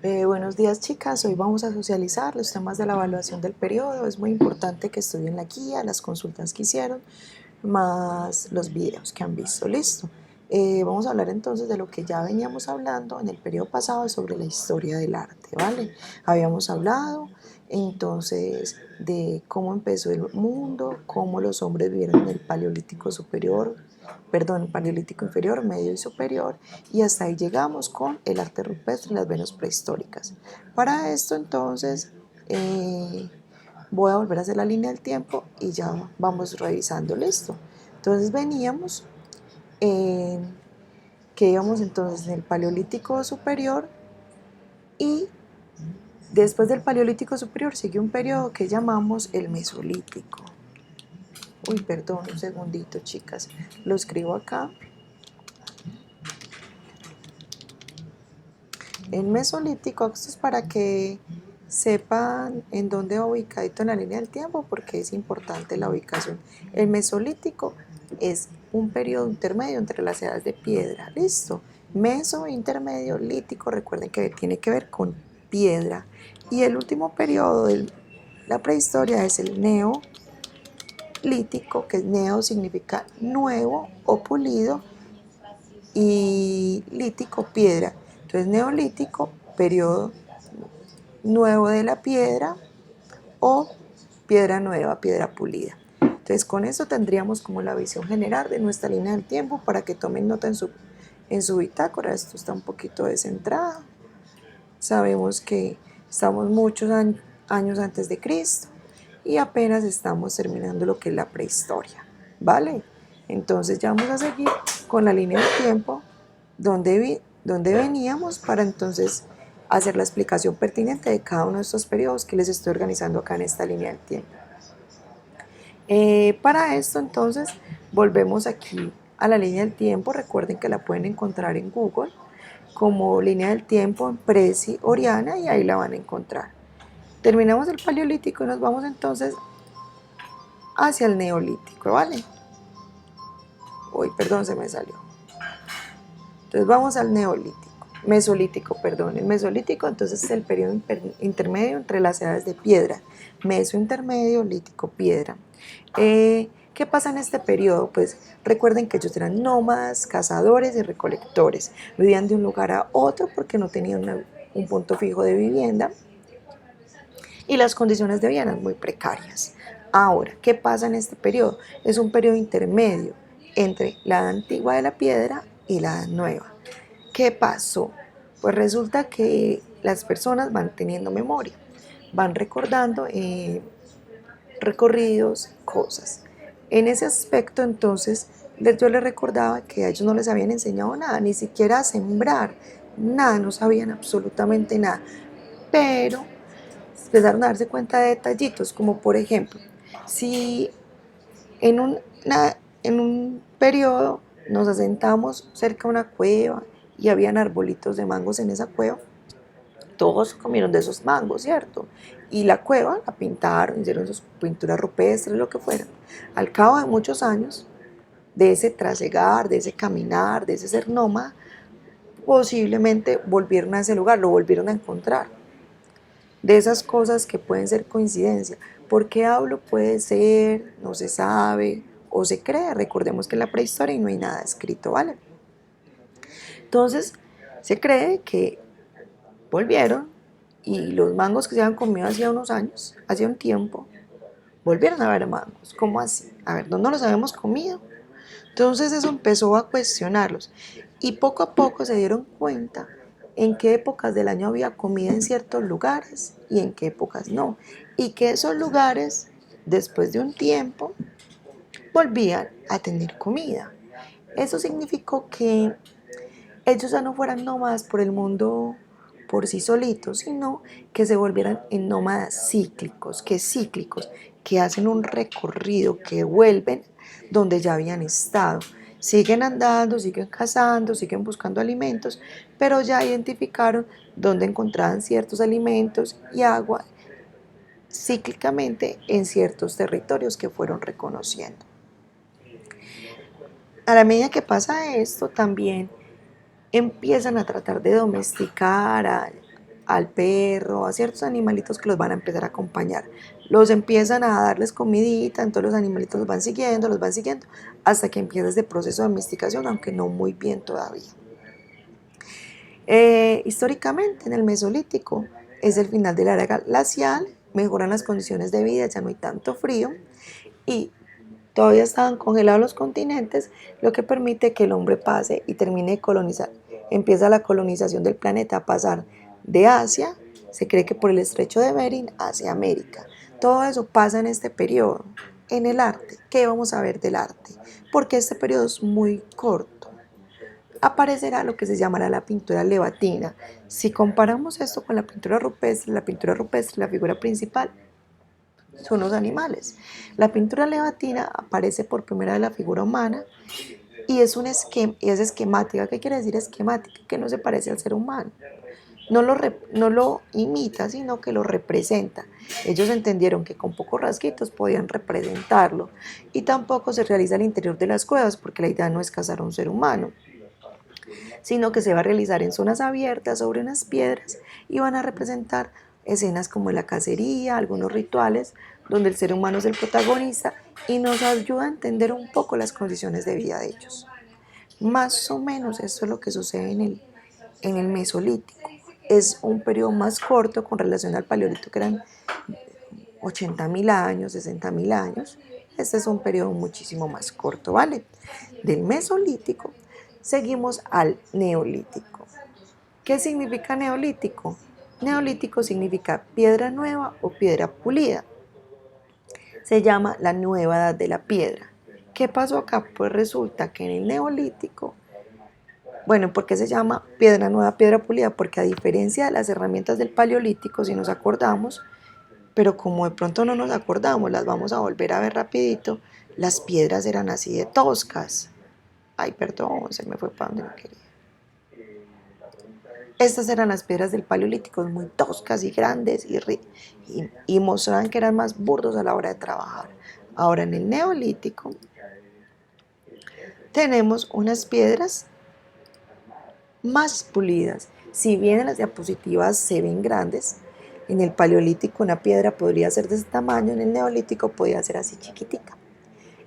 Buenos días, chicas. Hoy vamos a socializar los temas de la evaluación del periodo. Es muy importante que estudien la guía, las consultas que hicieron, más los videos que han visto. Listo. Vamos a hablar entonces de lo que ya veníamos hablando en el periodo pasado sobre la historia del arte, ¿vale? Habíamos hablado entonces de cómo empezó el mundo, cómo los hombres vivieron en el Paleolítico superior, perdón, Paleolítico inferior, medio y superior, y hasta ahí llegamos con el arte rupestre y las Venus prehistóricas. Para esto entonces voy a volver a hacer la línea del tiempo y ya vamos revisando, listo. Entonces veníamos en que íbamos entonces en el Paleolítico superior y después del Paleolítico superior sigue un periodo que llamamos el Mesolítico. Uy, perdón, un segundito, chicas, lo escribo acá. El Mesolítico, esto es para que sepan en dónde va ubicadito en la línea del tiempo, porque es importante la ubicación. El Mesolítico es un periodo intermedio entre las edades de piedra, listo. Meso, intermedio, lítico, recuerden que tiene que ver con piedra. Y el último periodo de la prehistoria es el neolítico, que neo significa nuevo o pulido, y lítico, piedra. Entonces, neolítico, periodo nuevo de la piedra, o piedra nueva, piedra pulida. Entonces, con eso tendríamos como la visión general de nuestra línea del tiempo para que tomen nota en su bitácora. Esto está un poquito descentrado. Sabemos que estamos muchos años antes de Cristo y apenas estamos terminando lo que es la prehistoria, ¿vale? Entonces ya vamos a seguir con la línea del tiempo donde veníamos para entonces hacer la explicación pertinente de cada uno de estos periodos que les estoy organizando acá en esta línea del tiempo. Para esto entonces volvemos aquí a la línea del tiempo. Recuerden que la pueden encontrar en Google como línea del tiempo en Prezi Oriana y ahí la van a encontrar. Terminamos el Paleolítico y nos vamos entonces hacia el Neolítico, ¿vale? Uy, perdón, se me salió. Entonces vamos al Neolítico, Mesolítico, perdón. El Mesolítico entonces es el periodo intermedio entre las edades de piedra. Meso, intermedio, lítico, piedra. ¿Qué pasa en este periodo? Pues recuerden que ellos eran nómadas, cazadores y recolectores. Vivían de un lugar a otro porque no tenían un punto fijo de vivienda y las condiciones de vida eran muy precarias. Ahora, ¿qué pasa en este periodo? Es un periodo intermedio entre la edad antigua de la piedra y la edad nueva. ¿Qué pasó? Pues resulta que las personas van teniendo memoria, van recordando recorridos, cosas. En ese aspecto, entonces, yo les recordaba que a ellos no les habían enseñado nada, ni siquiera a sembrar, nada, no sabían absolutamente nada. Pero empezaron a darse cuenta de detallitos, como por ejemplo, si en en un periodo nos asentamos cerca de una cueva y habían arbolitos de mangos en esa cueva, todos comieron de esos mangos, ¿cierto? Y la cueva la pintaron, hicieron sus pinturas rupestres, lo que fuera. Al cabo de muchos años, de ese trasegar, de ese caminar, de ese ser nómada, posiblemente volvieron a ese lugar, lo volvieron a encontrar. De esas cosas que pueden ser coincidencia. ¿Por qué hablo? Puede ser, no se sabe o se cree. Recordemos que en la prehistoria no hay nada escrito, ¿vale? Entonces, se cree que volvieron y los mangos que se habían comido hacía unos años, hacía un tiempo, volvieron a ver mangos. ¿Cómo así? A ver, ¿dónde los habíamos comido? Entonces eso empezó a cuestionarlos y poco a poco se dieron cuenta en qué épocas del año había comida en ciertos lugares y en qué épocas no. Y que esos lugares, después de un tiempo, volvían a tener comida. Eso significó que ellos ya no fueran nómadas por el mundo por sí solitos, sino que se volvieran en nómadas cíclicos, que hacen un recorrido, que vuelven donde ya habían estado. Siguen andando, siguen cazando, siguen buscando alimentos, pero ya identificaron dónde encontraban ciertos alimentos y agua cíclicamente en ciertos territorios que fueron reconociendo. A la medida que pasa esto, también empiezan a tratar de domesticar al perro, a ciertos animalitos que los van a empezar a acompañar. Los empiezan a darles comidita, entonces los animalitos los van siguiendo, hasta que empieza este proceso de domesticación, aunque no muy bien todavía. Históricamente, en el Mesolítico, es el final de la era glacial, mejoran las condiciones de vida, ya no hay tanto frío, y todavía estaban congelados los continentes, lo que permite que el hombre pase y termine de colonizar. Empieza la colonización del planeta a pasar de Asia, se cree que por el estrecho de Bering, hacia América. Todo eso pasa en este periodo. En el arte, ¿qué vamos a ver del arte? Porque este periodo es muy corto. Aparecerá lo que se llamará la pintura levatina. Si comparamos esto con la pintura rupestre, la figura principal son los animales. La pintura levatina aparece por primera vez la figura humana y es esquemática. ¿Qué quiere decir esquemática? Que no se parece al ser humano. No lo imita, sino que lo representa. Ellos entendieron que con pocos rasguitos podían representarlo y tampoco se realiza al interior de las cuevas porque la idea no es cazar a un ser humano, sino que se va a realizar en zonas abiertas sobre unas piedras y van a representar escenas como la cacería, algunos rituales donde el ser humano es el protagonista y nos ayuda a entender un poco las condiciones de vida de ellos. Más o menos esto es lo que sucede en el Mesolítico. Es un periodo más corto con relación al Paleolítico, que eran 80.000 años, 60.000 años. Este es un periodo muchísimo más corto, ¿vale? Del Mesolítico seguimos al Neolítico. ¿Qué significa Neolítico? Neolítico significa piedra nueva o piedra pulida. Se llama la nueva edad de la piedra. ¿Qué pasó acá? Pues resulta que en el Neolítico, bueno, ¿por qué se llama piedra nueva, piedra pulida? Porque a diferencia de las herramientas del Paleolítico, si nos acordamos, pero como de pronto no nos acordamos, las vamos a volver a ver rapidito, las piedras eran así de toscas. Ay, perdón, se me fue para donde no quería. Estas eran las piedras del Paleolítico, muy toscas y grandes y mostraban que eran más burdos a la hora de trabajar. Ahora en el Neolítico tenemos unas piedras más pulidas. Si bien en las diapositivas se ven grandes, en el Paleolítico una piedra podría ser de este tamaño, en el Neolítico podía ser así chiquitica.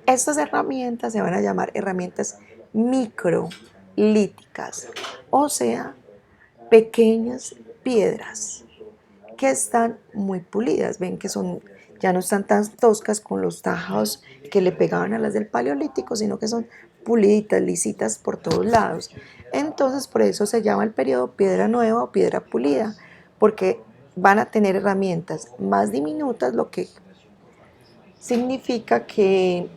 Estas herramientas se van a llamar herramientas microlíticas, o sea, pequeñas piedras que están muy pulidas. Ven que ya no están tan toscas con los tajados que le pegaban a las del Paleolítico, sino que son puliditas, lisitas por todos lados. Entonces, por eso se llama el periodo piedra nueva o piedra pulida, porque van a tener herramientas más diminutas, lo que significa que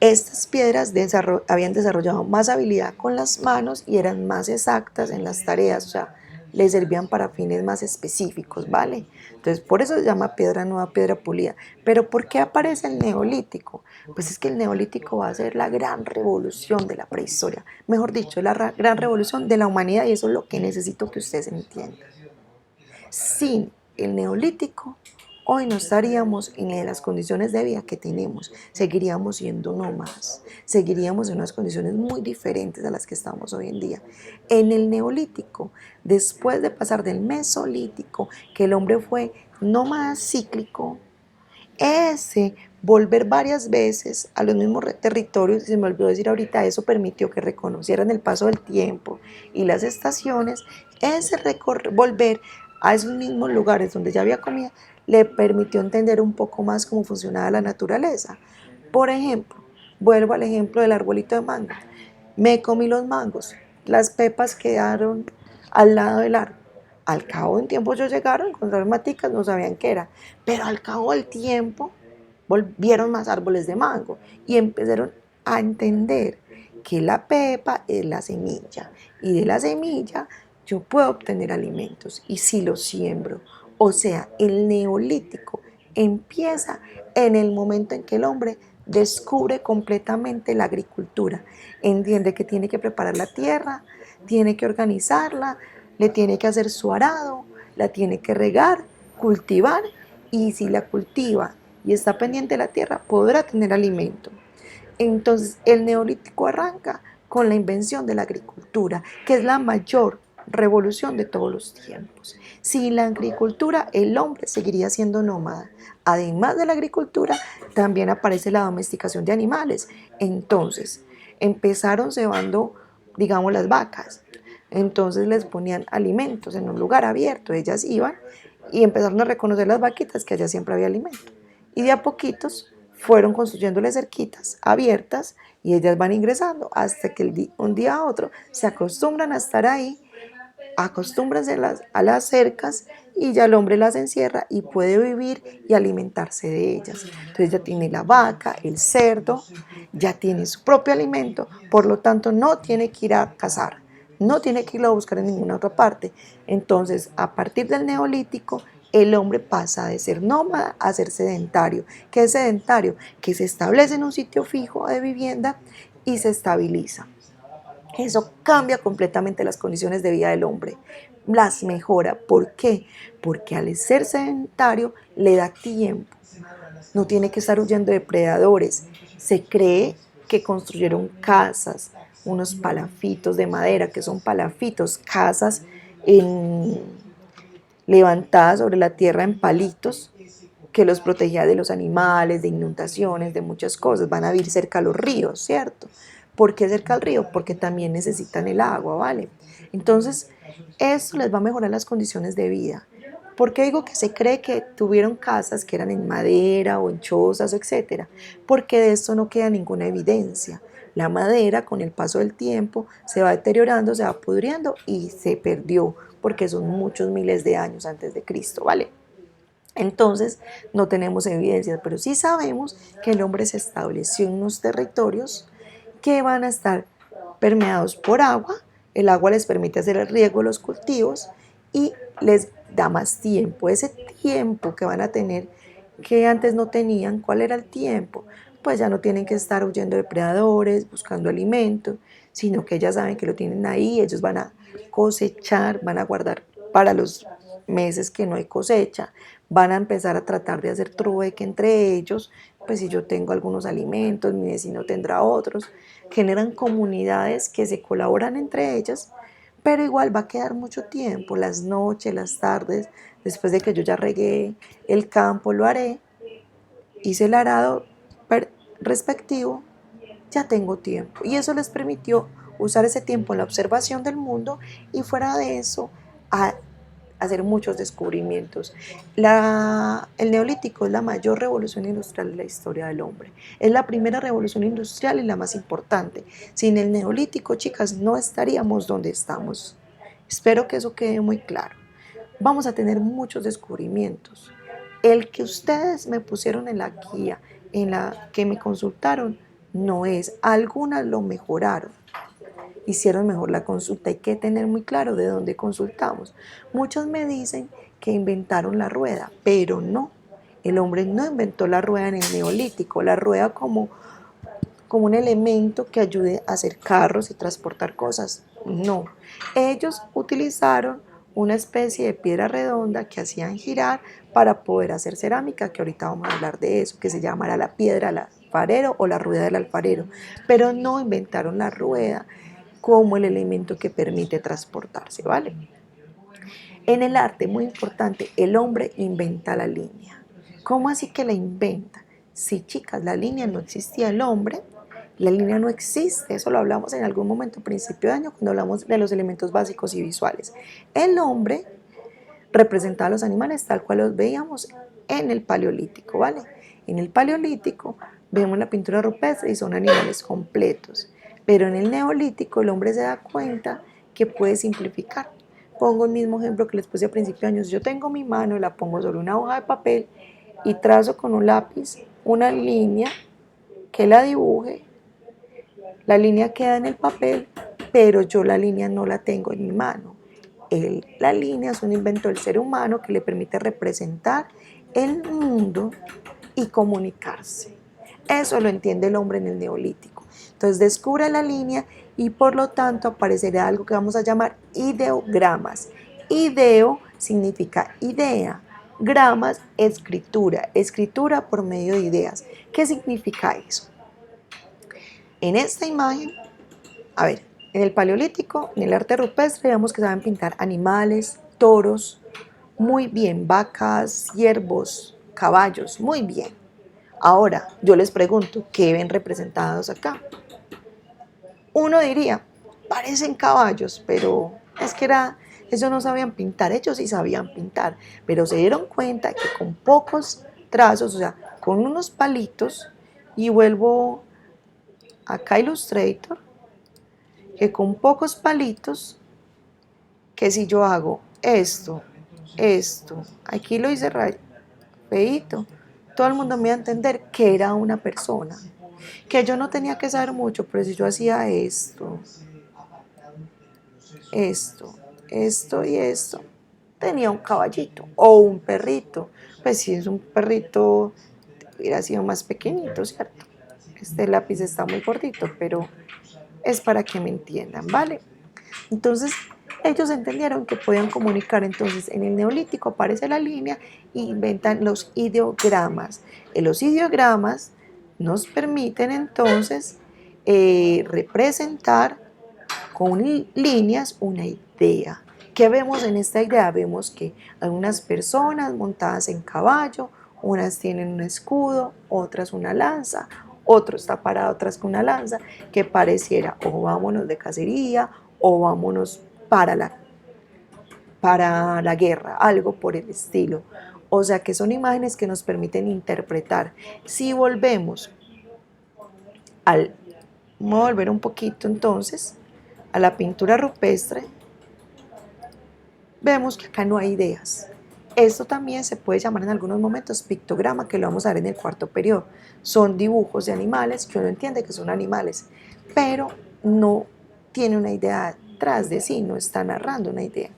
estas piedras habían desarrollado más habilidad con las manos y eran más exactas en las tareas, o sea, les servían para fines más específicos, ¿vale? Entonces, por eso se llama piedra nueva, piedra pulida. Pero ¿por qué aparece el Neolítico? Pues es que el Neolítico va a ser la gran revolución de la prehistoria, mejor dicho, la gran revolución de la humanidad, y eso es lo que necesito que ustedes entiendan. Sin el Neolítico, hoy no estaríamos en las condiciones de vida que tenemos, seguiríamos siendo nómadas, seguiríamos en unas condiciones muy diferentes a las que estamos hoy en día. En el Neolítico, después de pasar del Mesolítico, que el hombre fue nómada cíclico, ese volver varias veces a los mismos territorios, y se me olvidó decir ahorita, eso permitió que reconocieran el paso del tiempo y las estaciones. Ese volver a esos mismos lugares donde ya había comida le permitió entender un poco más cómo funcionaba la naturaleza. Por ejemplo, vuelvo al ejemplo del arbolito de mango. Me comí los mangos, las pepas quedaron al lado del árbol. Al cabo de un tiempo ellos llegaron, encontraron maticas, no sabían qué era, pero al cabo del tiempo volvieron más árboles de mango y empezaron a entender que la pepa es la semilla y de la semilla yo puedo obtener alimentos y si los siembro. O sea, el Neolítico empieza en el momento en que el hombre descubre completamente la agricultura, entiende que tiene que preparar la tierra, tiene que organizarla, le tiene que hacer su arado, la tiene que regar, cultivar, y si la cultiva y está pendiente de la tierra, podrá tener alimento. Entonces, el Neolítico arranca con la invención de la agricultura, que es la mayor revolución de todos los tiempos. Sin la agricultura, el hombre seguiría siendo nómada. Además de la agricultura, también aparece la domesticación de animales. Entonces, empezaron cebando, digamos, las vacas. Entonces les ponían alimentos en un lugar abierto. Ellas iban y empezaron a reconocer las vaquitas que allá siempre había alimento. Y de a poquitos fueron construyéndoles cerquitas abiertas y ellas van ingresando hasta que un día a otro se acostumbran a estar ahí, acostúmbranse a las cercas y ya el hombre las encierra y puede vivir y alimentarse de ellas. Entonces ya tiene la vaca, el cerdo, ya tiene su propio alimento, por lo tanto no tiene que ir a cazar, no tiene que irlo a buscar en ninguna otra parte. Entonces, a partir del neolítico, el hombre pasa de ser nómada a ser sedentario. ¿Qué es sedentario? Que se establece en un sitio fijo de vivienda y se estabiliza. Eso cambia completamente las condiciones de vida del hombre, las mejora. ¿Por qué? Porque al ser sedentario le da tiempo, no tiene que estar huyendo de depredadores. Se cree que construyeron casas, unos palafitos de madera, que son palafitos, casas en, levantadas sobre la tierra en palitos, que los protegía de los animales, de inundaciones, de muchas cosas. Van a vivir cerca a los ríos, ¿cierto? ¿Por qué cerca al río? Porque también necesitan el agua, ¿vale? Entonces, eso les va a mejorar las condiciones de vida. ¿Por qué digo que se cree que tuvieron casas que eran en madera o en chozas, etcétera? Porque de esto no queda ninguna evidencia. La madera, con el paso del tiempo, se va deteriorando, se va pudriendo y se perdió, porque son muchos miles de años antes de Cristo, ¿vale? Entonces, no tenemos evidencias, pero sí sabemos que el hombre se estableció en unos territorios que van a estar permeados por agua. El agua les permite hacer el riego de los cultivos y les da más tiempo. Ese tiempo que van a tener que antes no tenían, ¿cuál era el tiempo? Pues ya no tienen que estar huyendo de depredadores, buscando alimento, sino que ya saben que lo tienen ahí. Ellos van a cosechar, van a guardar para los meses que no hay cosecha, van a empezar a tratar de hacer trueque entre ellos. Pues si yo tengo algunos alimentos, mi vecino tendrá otros. Generan comunidades que se colaboran entre ellas, pero igual va a quedar mucho tiempo, las noches, las tardes, después de que yo ya regué el campo, lo haré, hice el arado respectivo, ya tengo tiempo. Y eso les permitió usar ese tiempo en la observación del mundo y fuera de eso, a hacer muchos descubrimientos. El neolítico es la mayor revolución industrial de la historia del hombre. Es la primera revolución industrial y la más importante. Sin el neolítico, chicas, no estaríamos donde estamos. Espero que eso quede muy claro. Vamos a tener muchos descubrimientos. El que ustedes me pusieron en la guía, en la que me consultaron, no es. Algunas lo mejoraron, hicieron mejor la consulta. Hay que tener muy claro de dónde consultamos. Muchos me dicen que inventaron la rueda, pero no. El hombre no inventó la rueda en el neolítico. La rueda como un elemento que ayude a hacer carros y transportar cosas. No. Ellos utilizaron una especie de piedra redonda que hacían girar para poder hacer cerámica, que ahorita vamos a hablar de eso, que se llamará la piedra del alfarero o la rueda del alfarero. Pero no inventaron la rueda como el elemento que permite transportarse, ¿vale? En el arte, muy importante, el hombre inventa la línea. ¿Cómo así que la inventa? Sí, chicas, la línea no existía, el hombre, la línea no existe, eso lo hablamos en algún momento, principio de año, cuando hablamos de los elementos básicos y visuales. El hombre representaba a los animales tal cual los veíamos en el Paleolítico, ¿vale? En el Paleolítico vemos la pintura rupestre y son animales completos, pero en el Neolítico el hombre se da cuenta que puede simplificar. Pongo el mismo ejemplo que les puse a principios de años. Yo tengo mi mano, la pongo sobre una hoja de papel y trazo con un lápiz una línea que la dibuje. La línea queda en el papel, pero yo la línea no la tengo en mi mano. La línea es un invento del ser humano que le permite representar el mundo y comunicarse. Eso lo entiende el hombre en el neolítico. Entonces descubre la línea y por lo tanto aparecerá algo que vamos a llamar ideogramas. Ideo significa idea, gramas, escritura, escritura por medio de ideas. ¿Qué significa eso? En esta imagen, a ver, En el paleolítico, en el arte rupestre, vemos que saben pintar animales, toros, muy bien, vacas, ciervos, caballos, muy bien. Ahora, yo les pregunto, ¿qué ven representados acá? Uno diría, parecen caballos, pero es que ellos no sabían pintar, ellos sí sabían pintar, pero se dieron cuenta que con pocos trazos, o sea, con unos palitos, y vuelvo acá a Illustrator, que con pocos palitos, que si yo hago esto, aquí lo hice feito, todo el mundo me iba a entender que era una persona, que yo no tenía que saber mucho, pero si yo hacía esto, esto y esto, tenía un caballito o un perrito. Pues si es un perrito, hubiera sido más pequeñito, ¿cierto? Este lápiz está muy gordito, pero es para que me entiendan, ¿vale? Entonces, ellos entendieron que podían comunicar. Entonces, en el neolítico aparece la línea e inventan los ideogramas. Los ideogramas nos permiten entonces representar con líneas una idea. ¿Qué vemos en esta idea? Vemos que hay unas personas montadas en caballo, unas tienen un escudo, otras una lanza, otro está parado atrás con una lanza, que pareciera o vámonos de cacería o vámonos para la guerra, algo por el estilo. O sea que son imágenes que nos permiten interpretar. Si volvemos al, vamos a volver un poquito entonces a la pintura rupestre, vemos que acá no hay ideas. Esto también se puede llamar en algunos momentos pictograma, que lo vamos a ver en el cuarto periodo. Son dibujos de animales que uno entiende que son animales, pero no tiene una idea tras de sí, no está narrando una idea.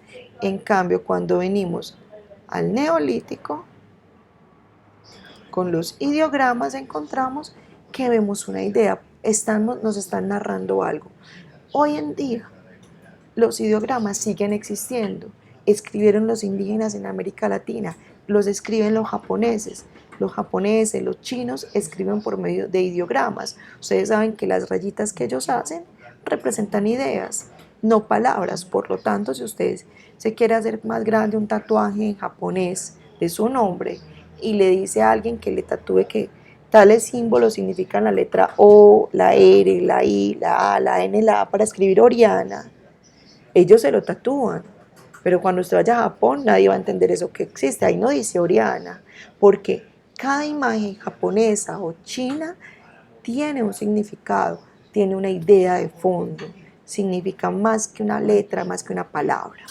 En cambio, cuando venimos al neolítico, con los ideogramas encontramos que vemos una idea, nos están narrando algo. Hoy en día, los ideogramas siguen existiendo. Escribieron los indígenas en América Latina, los escriben los japoneses, los chinos escriben por medio de ideogramas. Ustedes saben que las rayitas que ellos hacen representan ideas, no palabras. Por lo tanto, si ustedes se quiere hacer más grande un tatuaje en japonés de su nombre y le dice a alguien que le tatúe que tales símbolos significan la letra O, la R, la I, la A, la N, la A para escribir Oriana, ellos se lo tatúan, pero cuando usted vaya a Japón nadie va a entender eso que existe, ahí no dice Oriana, porque cada imagen japonesa o china tiene un significado, tiene una idea de fondo, significa más que una letra, más que una palabra.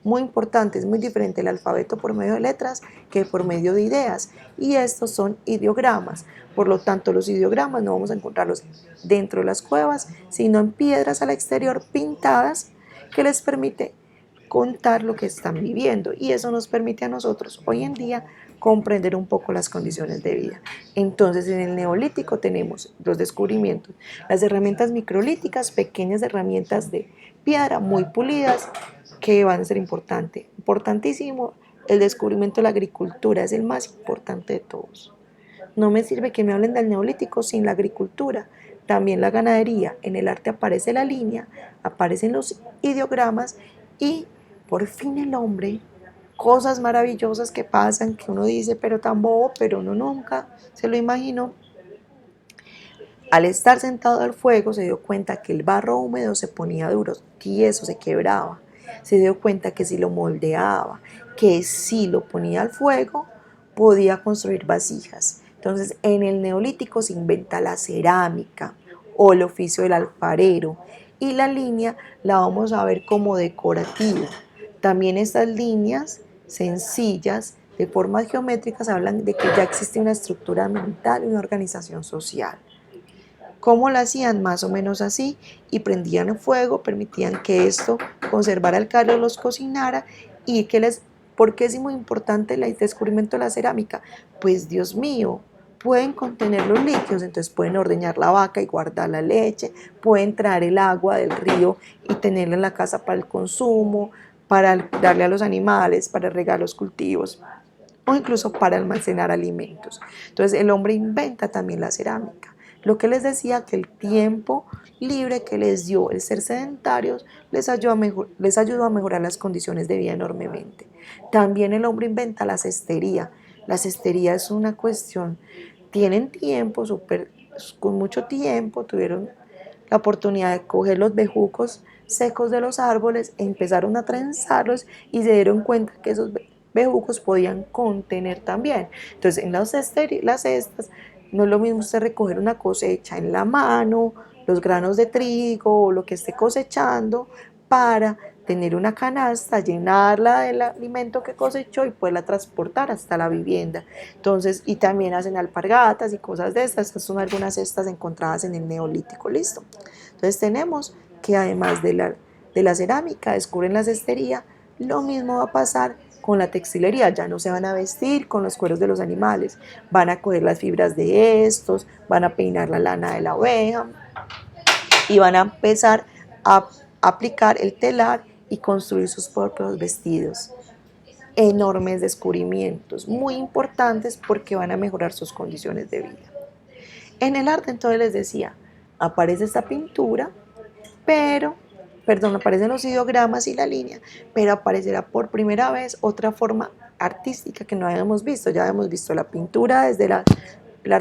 Muy importante, es muy diferente el alfabeto por medio de letras que por medio de ideas, y estos son ideogramas. Por lo tanto, los ideogramas no vamos a encontrarlos dentro de las cuevas, sino en piedras al exterior pintadas, que les permite contar lo que están viviendo, y eso nos permite a nosotros hoy en día comprender un poco las condiciones de vida. Entonces, en el neolítico tenemos los descubrimientos, las herramientas microlíticas, pequeñas herramientas de piedra muy pulidas que van a ser importantísimo. El descubrimiento de la agricultura es el más importante de todos. No me sirve que me hablen del neolítico sin la agricultura. También la ganadería. En el arte aparece la línea, aparecen los ideogramas, y por fin el hombre, cosas maravillosas que pasan, que uno dice, pero tan bobo, pero uno nunca se lo imaginó. Al estar sentado al fuego se dio cuenta que el barro húmedo se ponía duro, tieso, se quebraba. Se dio cuenta que si lo moldeaba, que si lo ponía al fuego, podía construir vasijas. Entonces, en el neolítico se inventa la cerámica o el oficio del alfarero, y la línea la vamos a ver como decorativa. También estas líneas sencillas de formas geométricas hablan de que ya existe una estructura mental y una organización social. ¿Cómo lo hacían? Más o menos así, y prendían el fuego, permitían que esto conservara el calor, los cocinara, y ¿por qué es muy importante el descubrimiento de la cerámica? Pues Dios mío, pueden contener los líquidos, entonces pueden ordeñar la vaca y guardar la leche, pueden traer el agua del río y tenerla en la casa para el consumo, para darle a los animales, para regar los cultivos, o incluso para almacenar alimentos. Entonces el hombre inventa también la cerámica. Lo que les decía, que el tiempo libre que les dio el ser sedentarios les ayudó a mejorar las condiciones de vida enormemente. También el hombre inventa la cestería. La cestería es una cuestión, tienen tiempo, con mucho tiempo, tuvieron la oportunidad de coger los bejucos secos de los árboles, empezaron a trenzarlos y se dieron cuenta que esos bejucos podían contener también. Entonces, en las cestas, no es lo mismo usted recoger una cosecha en la mano, los granos de trigo o lo que esté cosechando, para tener una canasta, llenarla del alimento que cosechó y poderla transportar hasta la vivienda. Entonces, y también hacen alpargatas y cosas de estas. Estas son algunas cestas encontradas en el Neolítico, listo. Entonces tenemos que además de la cerámica, descubren la cestería. Lo mismo va a pasar con la textilería, ya no se van a vestir con los cueros de los animales, van a coger las fibras de estos, van a peinar la lana de la oveja y van a empezar a aplicar el telar y construir sus propios vestidos. Enormes descubrimientos, muy importantes porque van a mejorar sus condiciones de vida. En el arte, entonces les decía, aparece esta pintura, aparecen los ideogramas y la línea, pero aparecerá por primera vez otra forma artística que no habíamos visto. Ya habíamos visto la pintura desde el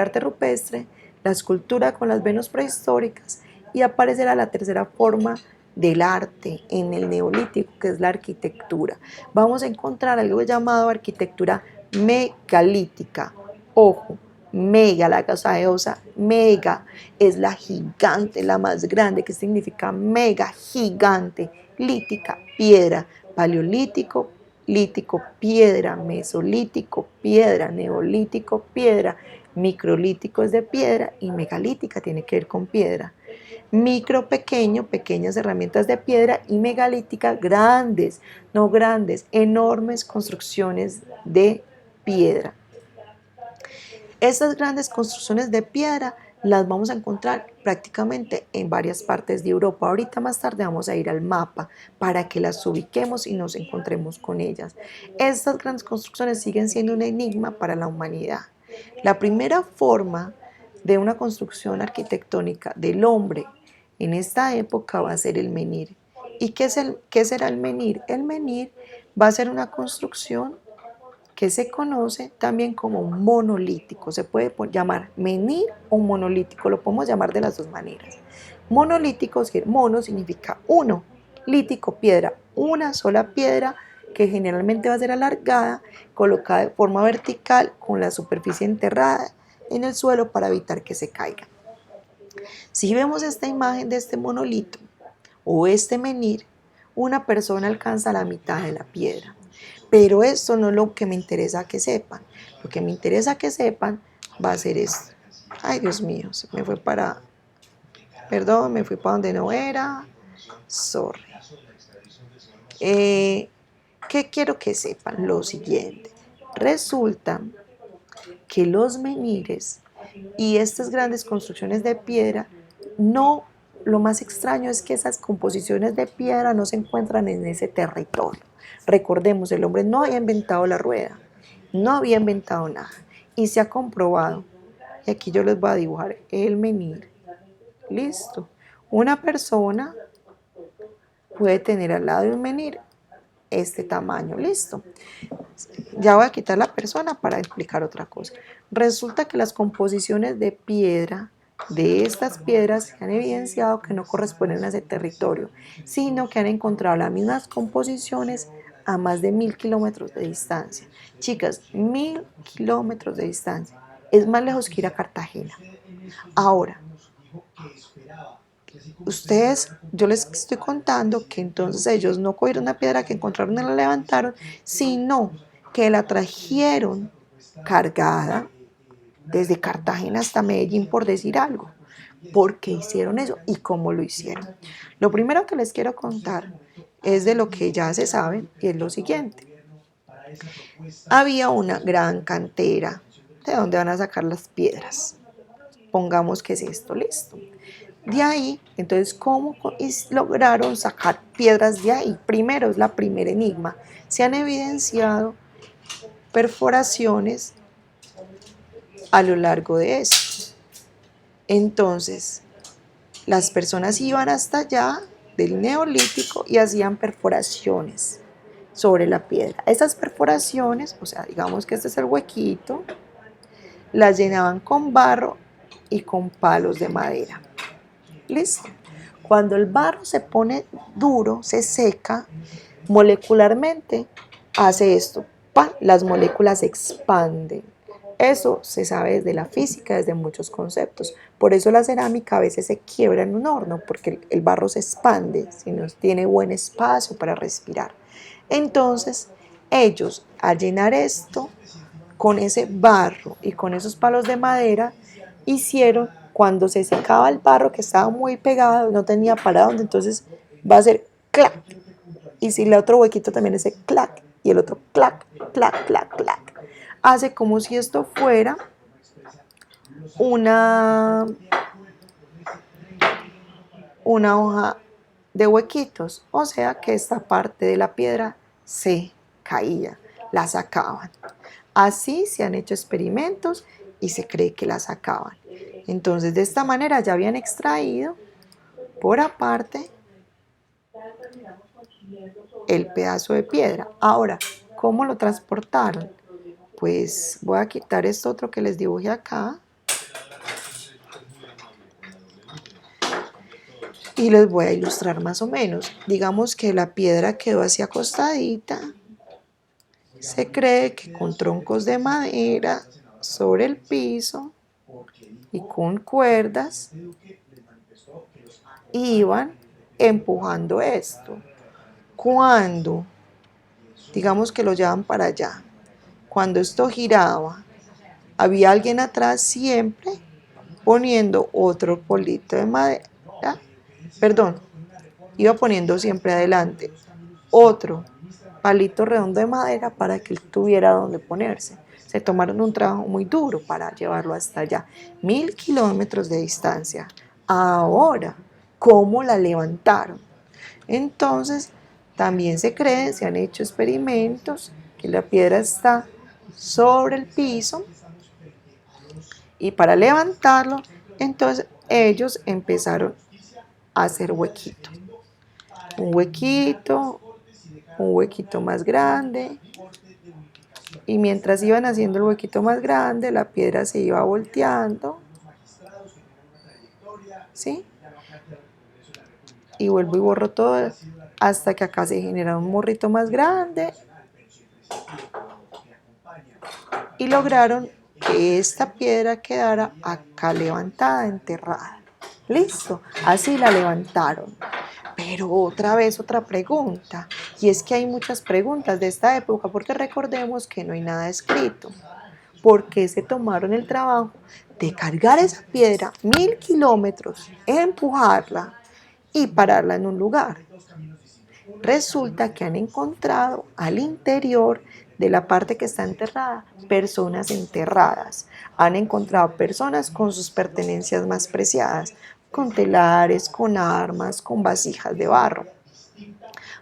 arte rupestre, la escultura con las Venus prehistóricas, y aparecerá la tercera forma del arte en el Neolítico, que es la arquitectura. Vamos a encontrar algo llamado arquitectura megalítica. Ojo, mega, la casa de Osa, mega, es la gigante, la más grande, que significa mega, gigante, lítica, piedra, paleolítico, lítico, piedra, mesolítico, piedra, neolítico, piedra, microlítico es de piedra y megalítica tiene que ver con piedra. Micro, pequeño, pequeñas herramientas de piedra, y megalítica, grandes, no grandes, enormes construcciones de piedra. Estas grandes construcciones de piedra las vamos a encontrar prácticamente en varias partes de Europa. Ahorita más tarde vamos a ir al mapa para que las ubiquemos y nos encontremos con ellas. Estas grandes construcciones siguen siendo un enigma para la humanidad. La primera forma de una construcción arquitectónica del hombre en esta época va a ser el menhir. ¿Y qué será el menhir? El menhir va a ser una construcción que se conoce también como monolítico. Se puede llamar menhir o monolítico, lo podemos llamar de las dos maneras. Monolítico, mono significa uno, lítico, piedra, una sola piedra que generalmente va a ser alargada, colocada de forma vertical con la superficie enterrada en el suelo para evitar que se caiga. Si vemos esta imagen de este monolito o este menhir, una persona alcanza la mitad de la piedra. Pero esto no es lo que me interesa que sepan. Lo que me interesa que sepan va a ser esto. Ay, Dios mío, perdón, me fui para donde no era. Sorry. ¿Qué quiero que sepan? Lo siguiente. Resulta que los menhires y estas grandes construcciones de piedra, no, lo más extraño es que esas composiciones de piedra no se encuentran en ese territorio. Recordemos, el hombre no había inventado la rueda, no había inventado nada, y se ha comprobado. Y aquí yo les voy a dibujar el menhir. Listo. Una persona puede tener al lado de un menhir este tamaño, listo. Ya voy a quitar la persona para explicar otra cosa. Resulta que las composiciones de piedra de estas piedras se han evidenciado que no corresponden a ese territorio, sino que han encontrado las mismas composiciones a más de 1000 kilómetros de distancia. Chicas, 1000 kilómetros de distancia. Es más lejos que ir a Cartagena. Ahora, yo les estoy contando que entonces ellos no cogieron una piedra que encontraron y la levantaron, sino que la trajeron cargada desde Cartagena hasta Medellín, por decir algo. ¿Por qué hicieron eso y cómo lo hicieron? Lo primero que les quiero contar es de lo que ya se sabe, y es lo siguiente. Había una gran cantera de donde van a sacar las piedras. Pongamos que es esto, listo. De ahí, entonces, ¿cómo lograron sacar piedras de ahí? Primero, es la primer enigma. Se han evidenciado perforaciones a lo largo de esto. Entonces, las personas iban hasta allá del Neolítico y hacían perforaciones sobre la piedra. Esas perforaciones, o sea, digamos que este es el huequito, las llenaban con barro y con palos de madera. ¿Listo? Cuando el barro se pone duro, se seca, molecularmente hace esto. ¡Pam! Las moléculas se expanden. Eso se sabe desde la física, desde muchos conceptos. Por eso la cerámica a veces se quiebra en un horno, porque el barro se expande, si no tiene buen espacio para respirar. Entonces, ellos al llenar esto con ese barro y con esos palos de madera, hicieron, cuando se secaba el barro que estaba muy pegado, no tenía para dónde, entonces va a ser clac. Y si el otro huequito también es clac, y el otro clac, clac, clac, clac. Hace como si esto fuera una hoja de huequitos, o sea que esta parte de la piedra se caía, la sacaban. Así se han hecho experimentos y se cree que la sacaban. Entonces de esta manera ya habían extraído por aparte el pedazo de piedra. Ahora, ¿cómo lo transportaron? Pues voy a quitar esto otro que les dibujé acá y les voy a ilustrar más o menos. Digamos que la piedra quedó así acostadita. Se cree que con troncos de madera sobre el piso y con cuerdas iban empujando esto. Cuando, digamos que lo llevan para allá, cuando esto giraba, había alguien atrás siempre poniendo otro polito de madera, perdón, iba poniendo siempre adelante otro palito redondo de madera para que él tuviera donde ponerse. Se tomaron un trabajo muy duro para llevarlo hasta allá, 1000 kilómetros de distancia. Ahora, ¿cómo la levantaron? Entonces, también se cree, se han hecho experimentos, que la piedra está sobre el piso y para levantarlo, entonces ellos empezaron a hacer huequitos. Un huequito más grande, y mientras iban haciendo el huequito más grande, la piedra se iba volteando, ¿sí? Y vuelvo y borro todo hasta que acá se genera un morrito más grande y lograron que esta piedra quedara acá levantada, enterrada. Listo, así la levantaron. Pero otra vez otra pregunta, y es que hay muchas preguntas de esta época, porque recordemos que no hay nada escrito. ¿Por qué se tomaron el trabajo de cargar esa piedra 1000 kilómetros, empujarla y pararla en un lugar? Resulta que han encontrado al interior de la parte que está enterrada personas enterradas. Han encontrado personas con sus pertenencias más preciadas, con telares, con armas, con vasijas de barro.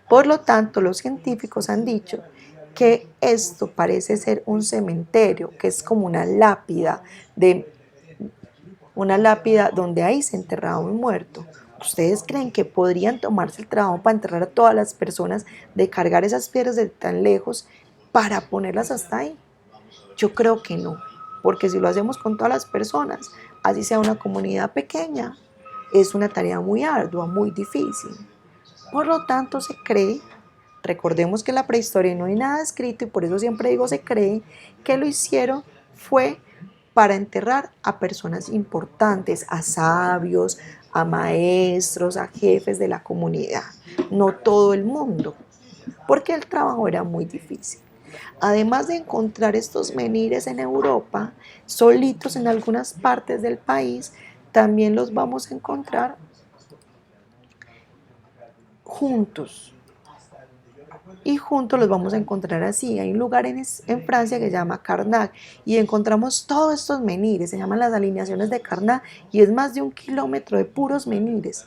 Por lo tanto, los científicos han dicho que esto parece ser un cementerio, que es como una lápida donde ahí se enterraba un muerto. ¿Ustedes creen que podrían tomarse el trabajo para enterrar a todas las personas, de cargar esas piedras de tan lejos para ponerlas hasta ahí? Yo creo que no, porque si lo hacemos con todas las personas, así sea una comunidad pequeña, es una tarea muy ardua, muy difícil. Por lo tanto, se cree, recordemos que en la prehistoria no hay nada escrito y por eso siempre digo se cree, que lo hicieron fue para enterrar a personas importantes, a sabios, a maestros, a jefes de la comunidad, no todo el mundo, porque el trabajo era muy difícil. Además de encontrar estos menires en Europa, solitos en algunas partes del país, también los vamos a encontrar juntos. Y juntos los vamos a encontrar así. Hay un lugar en Francia que se llama Carnac y encontramos todos estos menires, se llaman las alineaciones de Carnac y es más de 1 kilómetro de puros menires.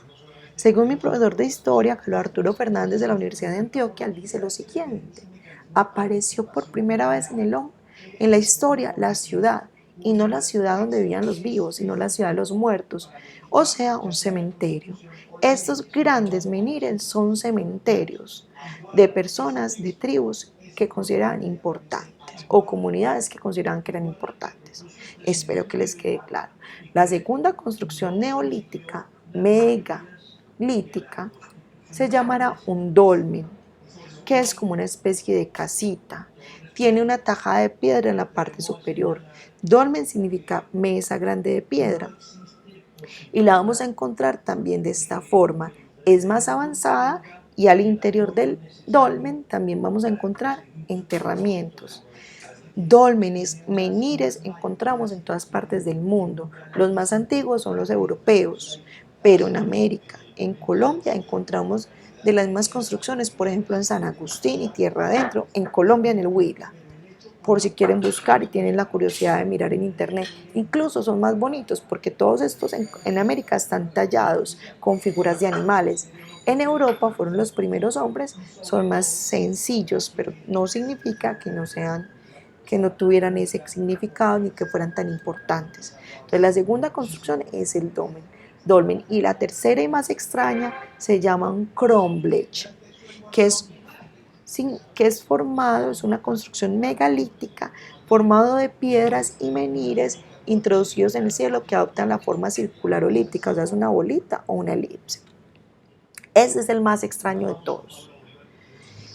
Según mi profesor de historia, Carlos Arturo Fernández de la Universidad de Antioquia, él dice lo siguiente: apareció por primera vez en la historia la ciudad y no la ciudad donde vivían los vivos, sino la ciudad de los muertos, o sea, un cementerio. Estos grandes menires son cementerios de personas, de tribus que consideran importantes o comunidades que consideraban que eran importantes. Espero que les quede claro. La segunda construcción neolítica, megalítica, se llamará un dolmen, que es como una especie de casita. Tiene una tajada de piedra en la parte superior. Dolmen significa mesa grande de piedra. Y la vamos a encontrar también de esta forma. Es más avanzada y al interior del dolmen también vamos a encontrar enterramientos. Dólmenes, menires encontramos en todas partes del mundo. Los más antiguos son los europeos, pero en América, en Colombia encontramos de las mismas construcciones, por ejemplo en San Agustín y Tierra Adentro, en Colombia en el Huila, por si quieren buscar y tienen la curiosidad de mirar en internet. Incluso son más bonitos porque todos estos en América están tallados con figuras de animales. En Europa fueron los primeros hombres, son más sencillos, pero no significa que no tuvieran ese significado ni que fueran tan importantes. Entonces la segunda construcción es el dolmen y la tercera y más extraña se llama un cromlech, que es formado, es una construcción megalítica formado de piedras y menires introducidos en el cielo que adoptan la forma circular o elíptica, o sea, es una bolita o una elipse. Ese es el más extraño de todos.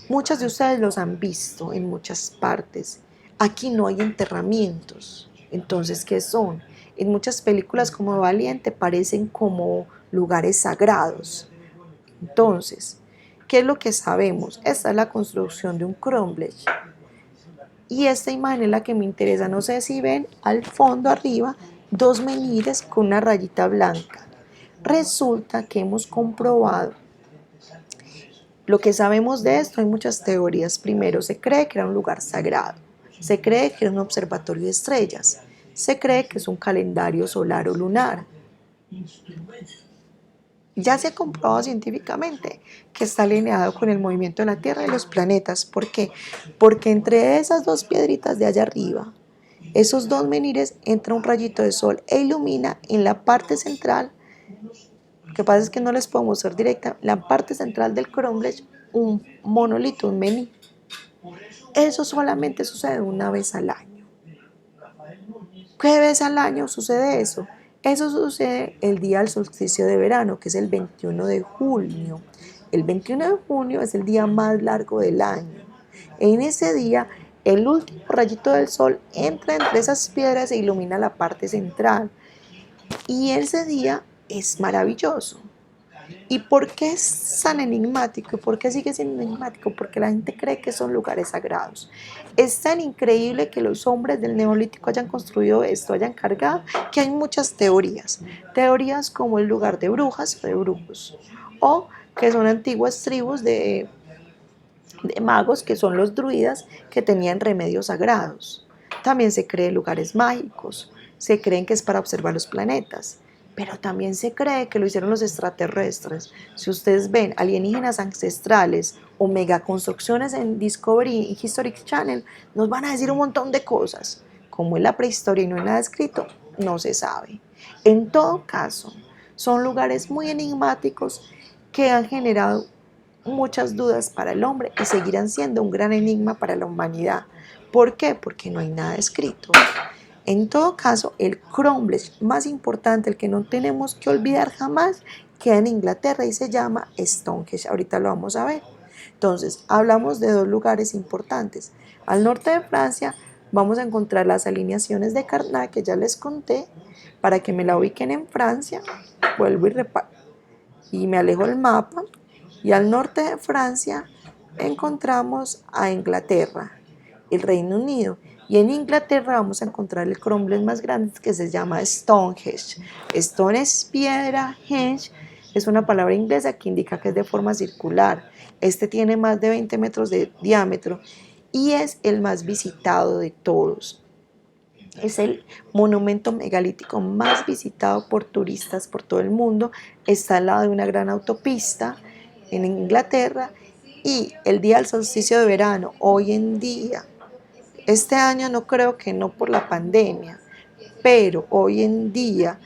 Muchos de ustedes los han visto en muchas partes. Aquí no hay enterramientos. Entonces, ¿qué son? En muchas películas como Valiente parecen como lugares sagrados. Entonces, ¿qué es lo que sabemos? Esta es la construcción de un cromlech. Y esta imagen es la que me interesa. No sé si ven al fondo arriba dos menires con una rayita blanca. Resulta que hemos comprobado lo que sabemos de esto. Hay muchas teorías. Primero, se cree que era un lugar sagrado. Se cree que era un observatorio de estrellas. Se cree que es un calendario solar o lunar. Ya se ha comprobado científicamente que está alineado con el movimiento de la Tierra y los planetas. ¿Por qué? Porque entre esas dos piedritas de allá arriba, esos dos menires, entra un rayito de sol e ilumina en la parte central. Lo que pasa es que no les puedo mostrar directa. La parte central del cromlech, un monolito, un menir. Eso solamente sucede una vez al año. ¿Qué vez al año sucede eso? Eso sucede el día del solsticio de verano, que es el 21 de junio. El 21 de junio es el día más largo del año. En ese día, el último rayito del sol entra entre esas piedras e ilumina la parte central. Y ese día es maravilloso. ¿Y por qué es tan enigmático? ¿Y por qué sigue siendo enigmático? Porque la gente cree que son lugares sagrados. Es tan increíble que los hombres del Neolítico hayan construido esto, hayan cargado, que hay muchas teorías. Teorías como el lugar de brujas o de brujos, o que son antiguas tribus de magos, que son los druidas, que tenían remedios sagrados. También se cree lugares mágicos, se creen que es para observar los planetas, pero también se cree que lo hicieron los extraterrestres. Si ustedes ven alienígenas ancestrales o megaconstrucciones en Discovery y History Channel, nos van a decir un montón de cosas. Como es la prehistoria y no hay nada escrito, no se sabe. En todo caso, son lugares muy enigmáticos que han generado muchas dudas para el hombre y seguirán siendo un gran enigma para la humanidad. ¿Por qué? Porque no hay nada escrito. En todo caso, el cromlech más importante, el que no tenemos que olvidar jamás, queda en Inglaterra y se llama Stonehenge. Ahorita lo vamos a ver. Entonces, hablamos de dos lugares importantes. Al norte de Francia vamos a encontrar las alineaciones de Karnak, que ya les conté, para que me la ubiquen en Francia. Vuelvo y me alejo del mapa. Y al norte de Francia encontramos a Inglaterra, el Reino Unido. Y en Inglaterra vamos a encontrar el cromlech más grande, que se llama Stonehenge. Stone es piedra, henge es una palabra inglesa que indica que es de forma circular. Este tiene más de 20 metros de diámetro y es el más visitado de todos. Es el monumento megalítico más visitado por turistas por todo el mundo. Está al lado de una gran autopista en Inglaterra, y el día del solsticio de verano, hoy en día, este año no creo, que no por la pandemia, pero hoy en día,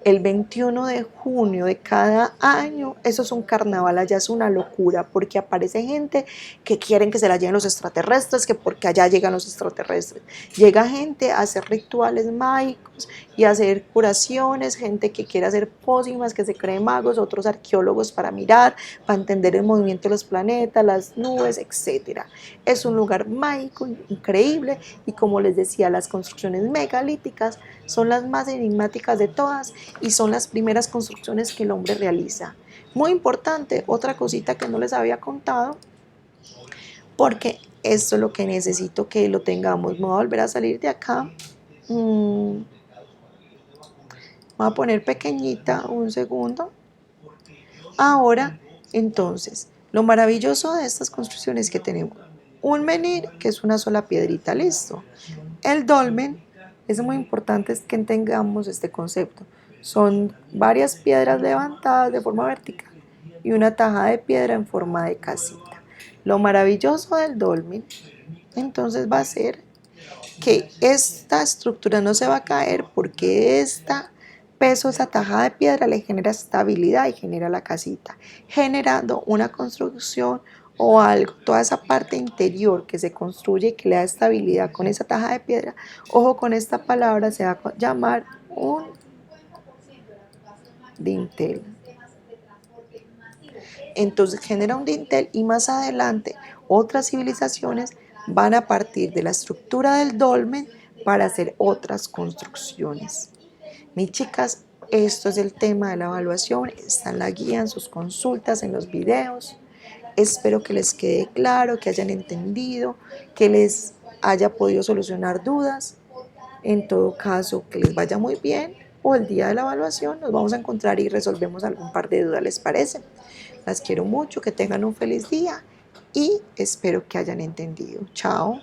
el 21 de junio de cada año, eso es un carnaval, allá es una locura, porque aparece gente que quieren que se la lleven los extraterrestres, que porque allá llegan los extraterrestres. Llega gente a hacer rituales mágicos y a hacer curaciones, gente que quiere hacer pócimas, que se creen magos, otros arqueólogos para mirar, para entender el movimiento de los planetas, las nubes, etcétera. Es un lugar mágico, increíble, y como les decía, las construcciones megalíticas son las más enigmáticas de todas y son las primeras construcciones que el hombre realiza. Muy importante, otra cosita que no les había contado, porque esto es lo que necesito que lo tengamos. Me voy a volver a salir de acá. Voy a poner pequeñita un segundo. Ahora, entonces, lo maravilloso de estas construcciones que tenemos, un menhir que es una sola piedrita, listo. El dolmen, es muy importante que tengamos este concepto. Son varias piedras levantadas de forma vertical y una tajada de piedra en forma de casita. Lo maravilloso del dolmen, entonces, va a ser que esta estructura no se va a caer porque esta peso, esa tajada de piedra le genera estabilidad y genera la casita, generando una construcción o algo, toda esa parte interior que se construye y que le da estabilidad con esa taja de piedra. Ojo con esta palabra, se va a llamar un dintel. Entonces genera un dintel y más adelante otras civilizaciones van a partir de la estructura del dolmen para hacer otras construcciones. Mis chicas, esto es el tema de la evaluación, está en la guía, en sus consultas, en los videos. Espero que les quede claro, que hayan entendido, que les haya podido solucionar dudas. En todo caso, que les vaya muy bien, o el día de la evaluación nos vamos a encontrar y resolvemos algún par de dudas, ¿les parece? Las quiero mucho, que tengan un feliz día y espero que hayan entendido. Chao.